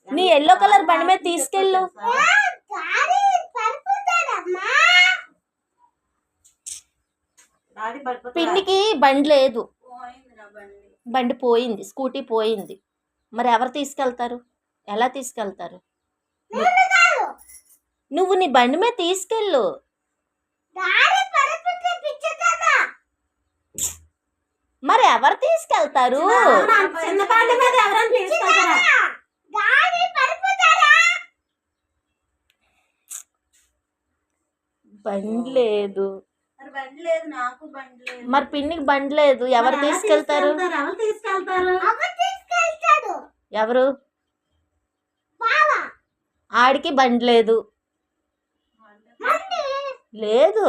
నీ yellow colour బండి మీద తీసుకెళ్ళు. పిన్నికి బండి లేదు, బండి పోయింది, స్కూటీ పోయింది. మరి ఎవరు తీసుకెళ్తారు? ఎలా తీసుకెళ్తారు? నువ్వు నీ బండి మీద తీసుకెళ్ళు. మరి ఎవరు తీసుకెళ్తారు? బండి లేదు, మరి పిన్నికి బండి లేదు, ఎవరు తీసుకెళ్తారు? ఎవరు? ఆడికి బండి లేదు. లేదు.